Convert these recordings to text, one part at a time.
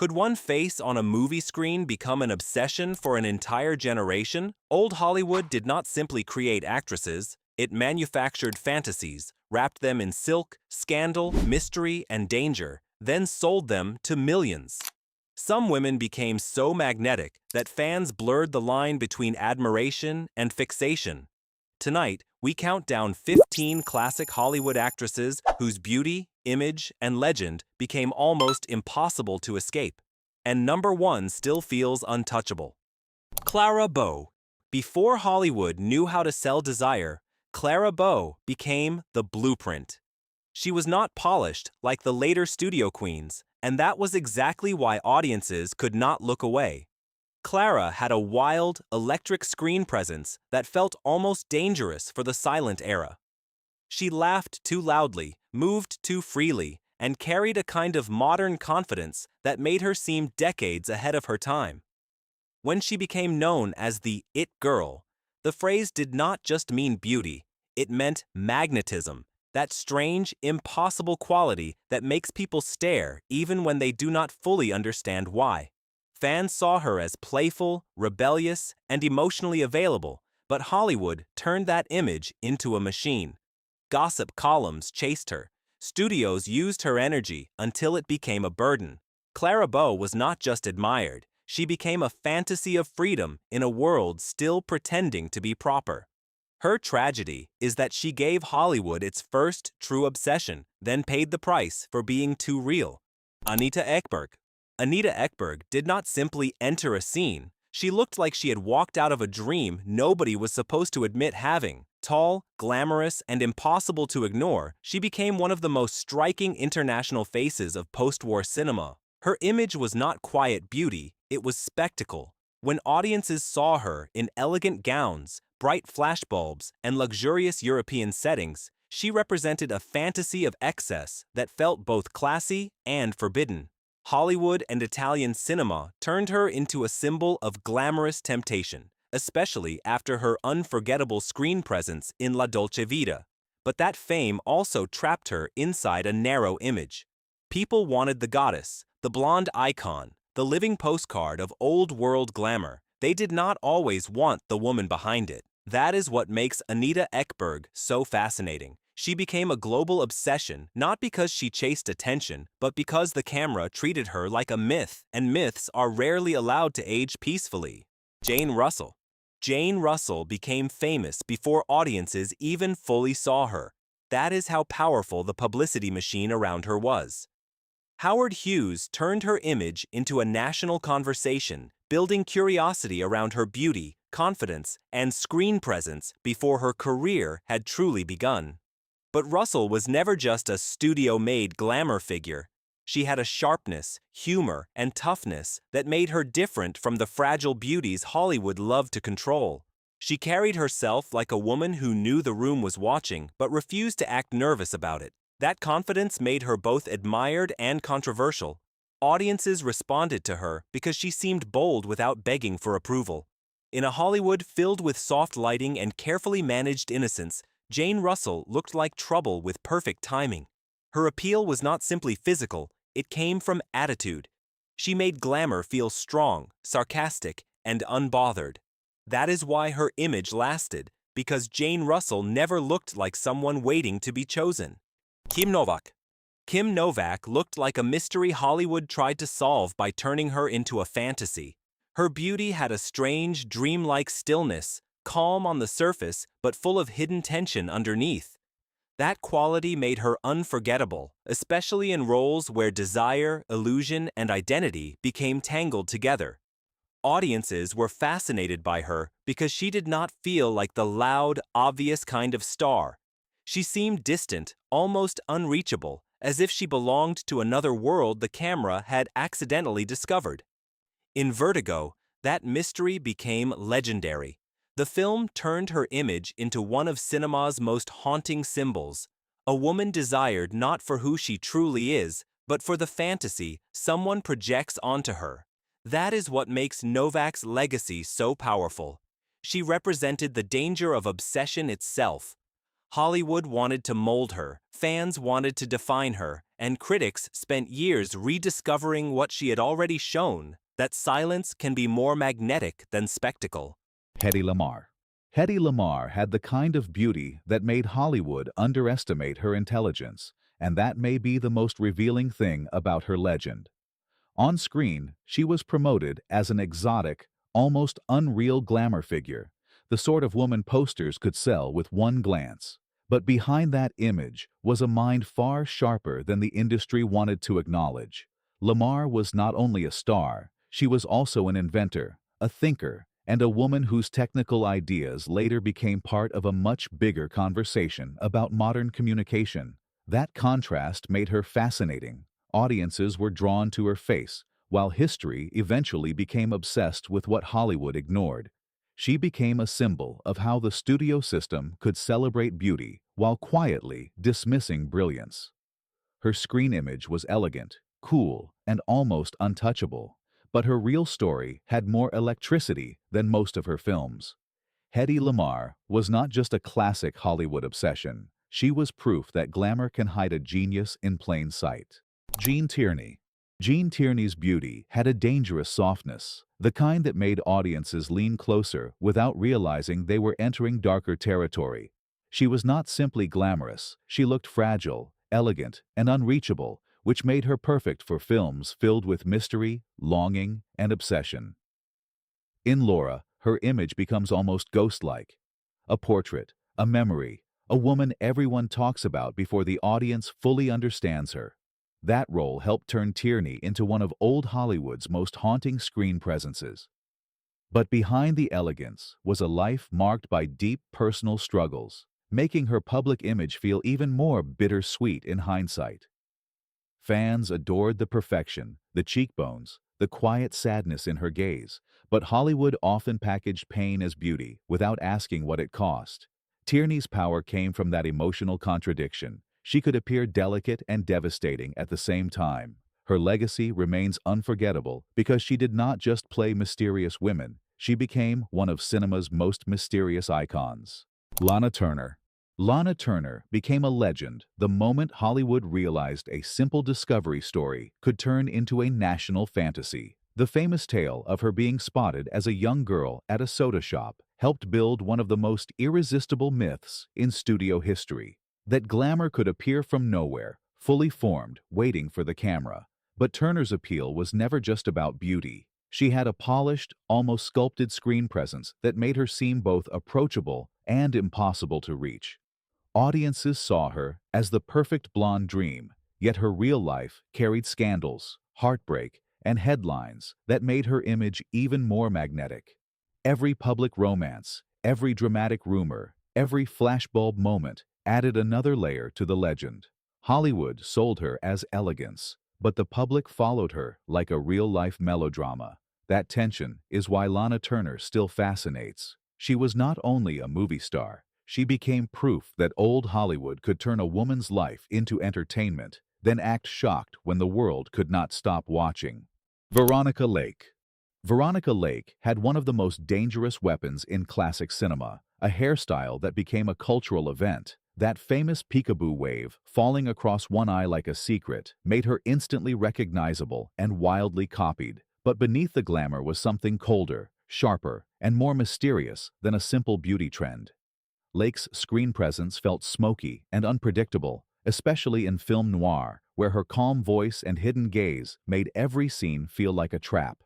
Could one face on a movie screen become an obsession for an entire generation? Old Hollywood did not simply create actresses, it manufactured fantasies, wrapped them in silk, scandal, mystery, and danger, then sold them to millions. Some women became so magnetic that fans blurred the line between admiration and fixation. Tonight, we count down 15 classic Hollywood actresses whose beauty, image, and legend became almost impossible to escape. And number one still feels untouchable. Clara Bow. Before Hollywood knew how to sell desire, Clara Bow became the blueprint. She was not polished like the later studio queens, and that was exactly why audiences could not look away. Clara had a wild, electric screen presence that felt almost dangerous for the silent era. She laughed too loudly, moved too freely, and carried a kind of modern confidence that made her seem decades ahead of her time. When she became known as the "it girl," the phrase did not just mean beauty, it meant magnetism, that strange, impossible quality that makes people stare even when they do not fully understand why. Fans saw her as playful, rebellious, and emotionally available, but Hollywood turned that image into a machine. Gossip columns chased her. Studios used her energy until it became a burden. Clara Bow was not just admired, she became a fantasy of freedom in a world still pretending to be proper. Her tragedy is that she gave Hollywood its first true obsession, then paid the price for being too real. Anita Ekberg. Anita Ekberg did not simply enter a scene, she looked like she had walked out of a dream nobody was supposed to admit having. Tall, glamorous, and impossible to ignore, she became one of the most striking international faces of post-war cinema. Her image was not quiet beauty, it was spectacle. When audiences saw her in elegant gowns, bright flashbulbs, and luxurious European settings, she represented a fantasy of excess that felt both classy and forbidden. Hollywood and Italian cinema turned her into a symbol of glamorous temptation, especially after her unforgettable screen presence in La Dolce Vita. But that fame also trapped her inside a narrow image. People wanted the goddess, the blonde icon, the living postcard of old-world glamour. They did not always want the woman behind it. That is what makes Anita Ekberg so fascinating. She became a global obsession not because she chased attention, but because the camera treated her like a myth, and myths are rarely allowed to age peacefully. Jane Russell. Jane Russell became famous before audiences even fully saw her. That is how powerful the publicity machine around her was. Howard Hughes turned her image into a national conversation, building curiosity around her beauty, confidence, and screen presence before her career had truly begun. But Russell was never just a studio-made glamour figure. She had a sharpness, humor, and toughness that made her different from the fragile beauties Hollywood loved to control. She carried herself like a woman who knew the room was watching but refused to act nervous about it. That confidence made her both admired and controversial. Audiences responded to her because she seemed bold without begging for approval. In a Hollywood filled with soft lighting and carefully managed innocence, Jane Russell looked like trouble with perfect timing. Her appeal was not simply physical, it came from attitude. She made glamour feel strong, sarcastic, and unbothered. That is why her image lasted, because Jane Russell never looked like someone waiting to be chosen. Novak. Kim Novak looked like a mystery Hollywood tried to solve by turning her into a fantasy. Her beauty had a strange, dreamlike stillness, calm on the surface but full of hidden tension underneath. That quality made her unforgettable, especially in roles where desire, illusion, and identity became tangled together. Audiences were fascinated by her because she did not feel like the loud, obvious kind of star. She seemed distant, almost unreachable, as if she belonged to another world the camera had accidentally discovered. In Vertigo, that mystery became legendary. The film turned her image into one of cinema's most haunting symbols, a woman desired not for who she truly is, but for the fantasy someone projects onto her. That is what makes Novak's legacy so powerful. She represented the danger of obsession itself. Hollywood wanted to mold her, fans wanted to define her, and critics spent years rediscovering what she had already shown, that silence can be more magnetic than spectacle. Hedy Lamarr. Hedy Lamarr had the kind of beauty that made Hollywood underestimate her intelligence, and that may be the most revealing thing about her legend. On screen, she was promoted as an exotic, almost unreal glamour figure, the sort of woman posters could sell with one glance. But behind that image was a mind far sharper than the industry wanted to acknowledge. Lamarr was not only a star, she was also an inventor, a thinker, and a woman whose technical ideas later became part of a much bigger conversation about modern communication. That contrast made her fascinating. Audiences were drawn to her face, while history eventually became obsessed with what Hollywood ignored. She became a symbol of how the studio system could celebrate beauty while quietly dismissing brilliance. Her screen image was elegant, cool, and almost untouchable, but her real story had more electricity than most of her films. Hedy Lamarr was not just a classic Hollywood obsession. She was proof that glamour can hide a genius in plain sight. Gene Tierney. Gene Tierney's beauty had a dangerous softness, the kind that made audiences lean closer without realizing they were entering darker territory. She was not simply glamorous, she looked fragile, elegant, and unreachable, which made her perfect for films filled with mystery, longing, and obsession. In Laura, her image becomes almost ghost-like. A portrait, a memory, a woman everyone talks about before the audience fully understands her. That role helped turn Tierney into one of old Hollywood's most haunting screen presences. But behind the elegance was a life marked by deep personal struggles, making her public image feel even more bittersweet in hindsight. Fans adored the perfection, the cheekbones, the quiet sadness in her gaze, but Hollywood often packaged pain as beauty without asking what it cost. Tierney's power came from that emotional contradiction. She could appear delicate and devastating at the same time. Her legacy remains unforgettable because she did not just play mysterious women, she became one of cinema's most mysterious icons. Lana Turner. Lana Turner became a legend the moment Hollywood realized a simple discovery story could turn into a national fantasy. The famous tale of her being spotted as a young girl at a soda shop helped build one of the most irresistible myths in studio history. That glamour could appear from nowhere, fully formed, waiting for the camera. But Turner's appeal was never just about beauty. She had a polished, almost sculpted screen presence that made her seem both approachable and impossible to reach. Audiences saw her as the perfect blonde dream, yet her real life carried scandals, heartbreak, and headlines that made her image even more magnetic. Every public romance, every dramatic rumor, every flashbulb moment added another layer to the legend. Hollywood sold her as elegance, but the public followed her like a real-life melodrama. That tension is why Lana Turner still fascinates. She was not only a movie star, she became proof that old Hollywood could turn a woman's life into entertainment, then act shocked when the world could not stop watching. Veronica Lake. Veronica Lake had one of the most dangerous weapons in classic cinema, a hairstyle that became a cultural event. That famous peekaboo wave, falling across one eye like a secret, made her instantly recognizable and wildly copied. But beneath the glamour was something colder, sharper, and more mysterious than a simple beauty trend. Lake's screen presence felt smoky and unpredictable, especially in film noir, where her calm voice and hidden gaze made every scene feel like a trap.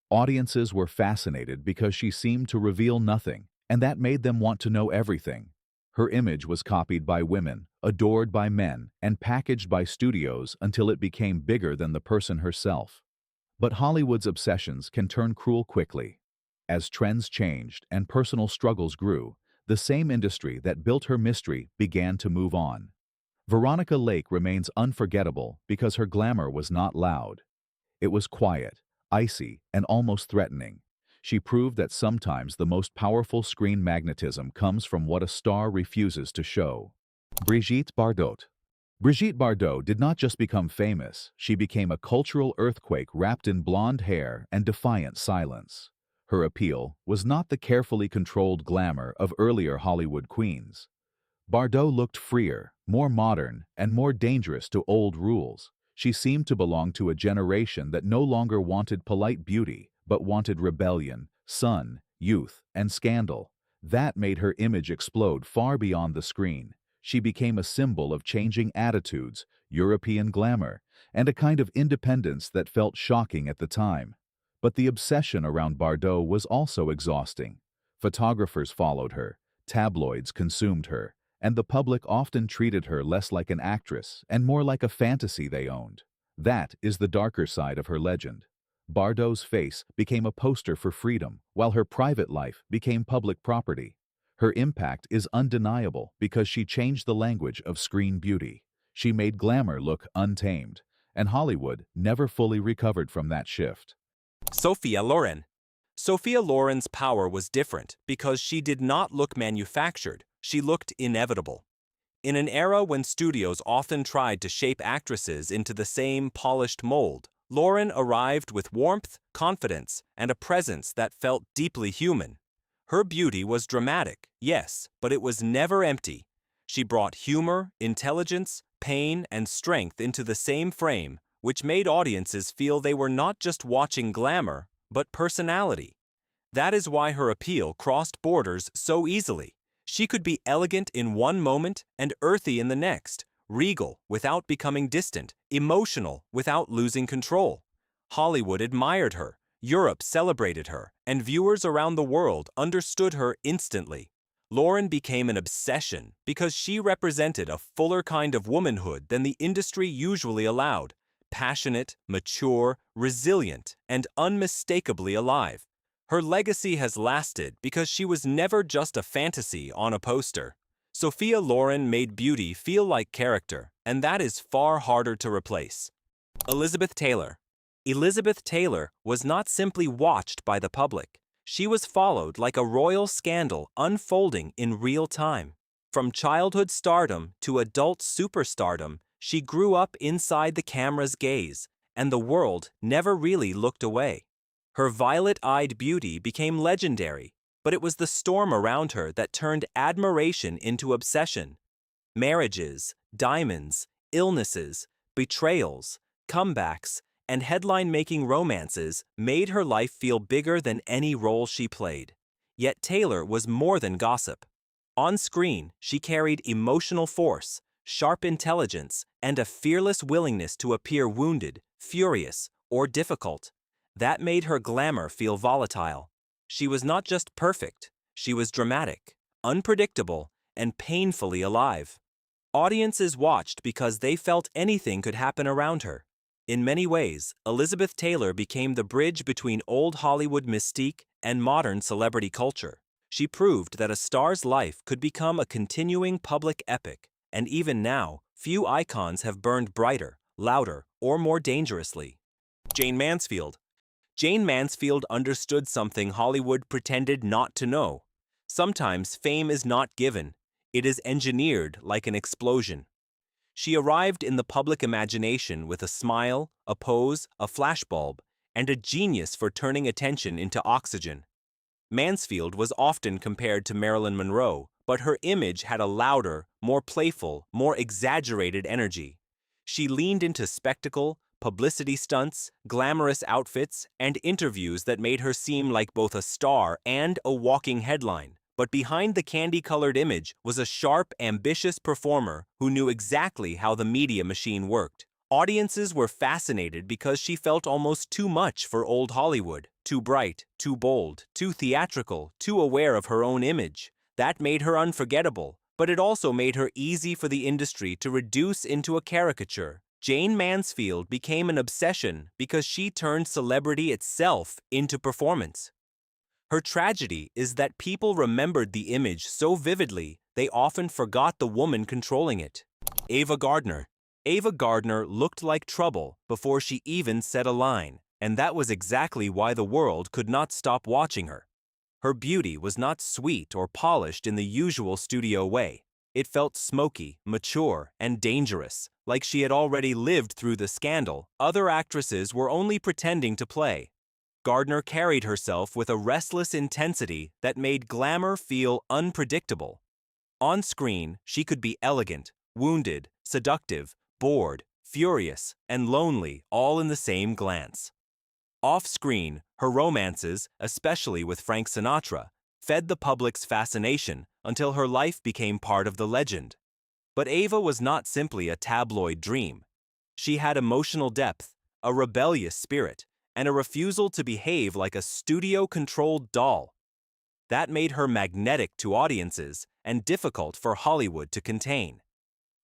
Audiences were fascinated because she seemed to reveal nothing, and that made them want to know everything. Her image was copied by women, adored by men, and packaged by studios until it became bigger than the person herself. But Hollywood's obsessions can turn cruel quickly. As trends changed and personal struggles grew, the same industry that built her mystery began to move on. Veronica Lake remains unforgettable because her glamour was not loud. It was quiet, icy, and almost threatening. She proved that sometimes the most powerful screen magnetism comes from what a star refuses to show. Brigitte Bardot. Brigitte Bardot did not just become famous, she became a cultural earthquake wrapped in blonde hair and defiant silence. Her appeal was not the carefully controlled glamour of earlier Hollywood queens. Bardot looked freer, more modern, and more dangerous to old rules. She seemed to belong to a generation that no longer wanted polite beauty, but wanted rebellion, sun, youth, and scandal. That made her image explode far beyond the screen. She became a symbol of changing attitudes, European glamour, and a kind of independence that felt shocking at the time. But the obsession around Bardot was also exhausting. Photographers followed her, tabloids consumed her, and the public often treated her less like an actress and more like a fantasy they owned. That is the darker side of her legend. Bardot's face became a poster for freedom, while her private life became public property. Her impact is undeniable because she changed the language of screen beauty. She made glamour look untamed, and Hollywood never fully recovered from that shift. Sophia Loren. Sophia Loren's power was different because she did not look manufactured, she looked inevitable. In an era when studios often tried to shape actresses into the same polished mold, Loren arrived with warmth, confidence, and a presence that felt deeply human. Her beauty was dramatic, yes, but it was never empty. She brought humor, intelligence, pain, and strength into the same frame, which made audiences feel they were not just watching glamour, but personality. That is why her appeal crossed borders so easily. She could be elegant in one moment and earthy in the next, regal without becoming distant, emotional without losing control. Hollywood admired her, Europe celebrated her, and viewers around the world understood her instantly. Loren became an obsession because she represented a fuller kind of womanhood than the industry usually allowed, passionate, mature, resilient, and unmistakably alive. Her legacy has lasted because she was never just a fantasy on a poster. Sophia Loren made beauty feel like character, and that is far harder to replace. Elizabeth Taylor. Elizabeth Taylor was not simply watched by the public. She was followed like a royal scandal unfolding in real time. From childhood stardom to adult superstardom, she grew up inside the camera's gaze, and the world never really looked away. Her violet-eyed beauty became legendary, but it was the storm around her that turned admiration into obsession. Marriages, diamonds, illnesses, betrayals, comebacks, and headline-making romances made her life feel bigger than any role she played. Yet Taylor was more than gossip. On screen, she carried emotional force, sharp intelligence, and a fearless willingness to appear wounded, furious, or difficult. That made her glamour feel volatile. She was not just perfect, she was dramatic, unpredictable, and painfully alive. Audiences watched because they felt anything could happen around her. In many ways, Elizabeth Taylor became the bridge between old Hollywood mystique and modern celebrity culture. She proved that a star's life could become a continuing public epic, and even now, few icons have burned brighter, louder, or more dangerously. Jayne Mansfield. Jayne Mansfield understood something Hollywood pretended not to know. Sometimes fame is not given, it is engineered like an explosion. She arrived in the public imagination with a smile, a pose, a flashbulb, and a genius for turning attention into oxygen. Mansfield was often compared to Marilyn Monroe, but her image had a louder, more playful, more exaggerated energy. She leaned into spectacle, publicity stunts, glamorous outfits, and interviews that made her seem like both a star and a walking headline. But behind the candy-colored image was a sharp, ambitious performer who knew exactly how the media machine worked. Audiences were fascinated because she felt almost too much for old Hollywood, too bright, too bold, too theatrical, too aware of her own image. That made her unforgettable, but it also made her easy for the industry to reduce into a caricature. Jayne Mansfield became an obsession because she turned celebrity itself into performance. Her tragedy is that people remembered the image so vividly they often forgot the woman controlling it. Ava Gardner. Ava Gardner looked like trouble before she even said a line, and that was exactly why the world could not stop watching her. Her beauty was not sweet or polished in the usual studio way. It felt smoky, mature, and dangerous, like she had already lived through the scandal other actresses were only pretending to play. Gardner carried herself with a restless intensity that made glamour feel unpredictable. On screen, she could be elegant, wounded, seductive, bored, furious, and lonely all in the same glance. Off-screen, her romances, especially with Frank Sinatra, fed the public's fascination until her life became part of the legend. But Ava was not simply a tabloid dream. She had emotional depth, a rebellious spirit, and a refusal to behave like a studio-controlled doll. That made her magnetic to audiences and difficult for Hollywood to contain.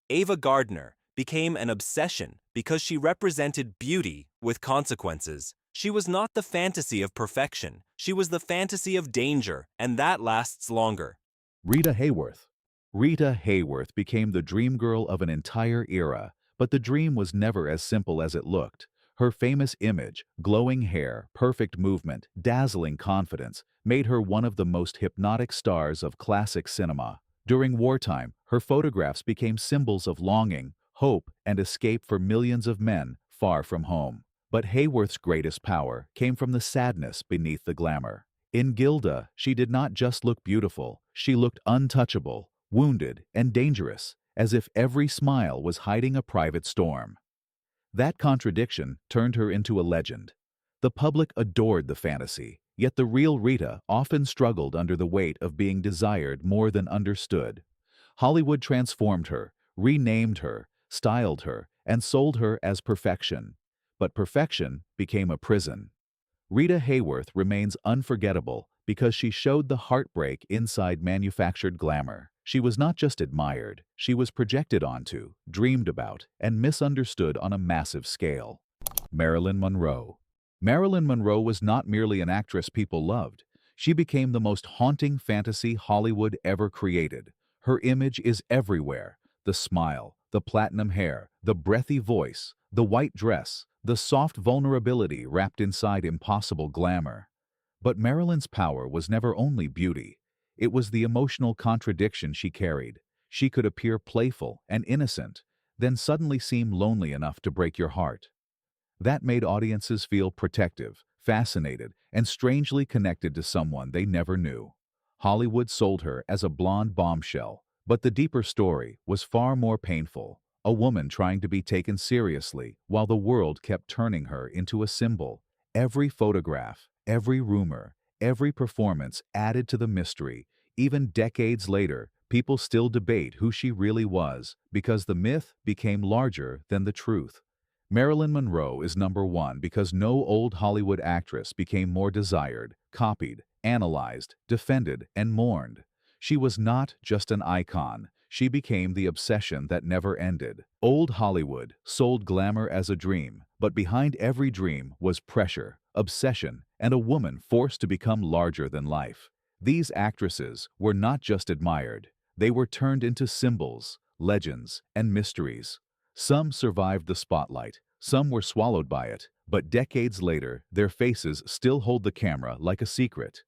Ava Gardner became an obsession because she represented beauty with consequences. She was not the fantasy of perfection, she was the fantasy of danger, and that lasts longer. Rita Hayworth. Rita Hayworth became the dream girl of an entire era, but the dream was never as simple as it looked. Her famous image, glowing hair, perfect movement, dazzling confidence, made her one of the most hypnotic stars of classic cinema. During wartime, her photographs became symbols of longing, hope, and escape for millions of men far from home. But Hayworth's greatest power came from the sadness beneath the glamour. In Gilda, she did not just look beautiful, she looked untouchable, wounded, and dangerous, as if every smile was hiding a private storm. That contradiction turned her into a legend. The public adored the fantasy, yet the real Rita often struggled under the weight of being desired more than understood. Hollywood transformed her, renamed her, styled her, and sold her as perfection. But perfection became a prison. Rita Hayworth remains unforgettable because she showed the heartbreak inside manufactured glamour. She was not just admired, she was projected onto, dreamed about, and misunderstood on a massive scale. Marilyn Monroe. Marilyn Monroe was not merely an actress people loved. She became the most haunting fantasy Hollywood ever created. Her image is everywhere. The smile, the platinum hair, the breathy voice, the white dress, the soft vulnerability wrapped inside impossible glamour. But Marilyn's power was never only beauty. It was the emotional contradiction she carried. She could appear playful and innocent, then suddenly seem lonely enough to break your heart. That made audiences feel protective, fascinated, and strangely connected to someone they never knew. Hollywood sold her as a blonde bombshell, but the deeper story was far more painful. A woman trying to be taken seriously while the world kept turning her into a symbol. Every photograph, every rumor, every performance added to the mystery. Even decades later, people still debate who she really was because the myth became larger than the truth. Marilyn Monroe is number one because no old Hollywood actress became more desired, copied, analyzed, defended, and mourned. She was not just an icon. She became the obsession that never ended. Old Hollywood sold glamour as a dream, but behind every dream was pressure, obsession, and a woman forced to become larger than life. These actresses were not just admired, they were turned into symbols, legends, and mysteries. Some survived the spotlight, some were swallowed by it, but decades later, their faces still hold the camera like a secret.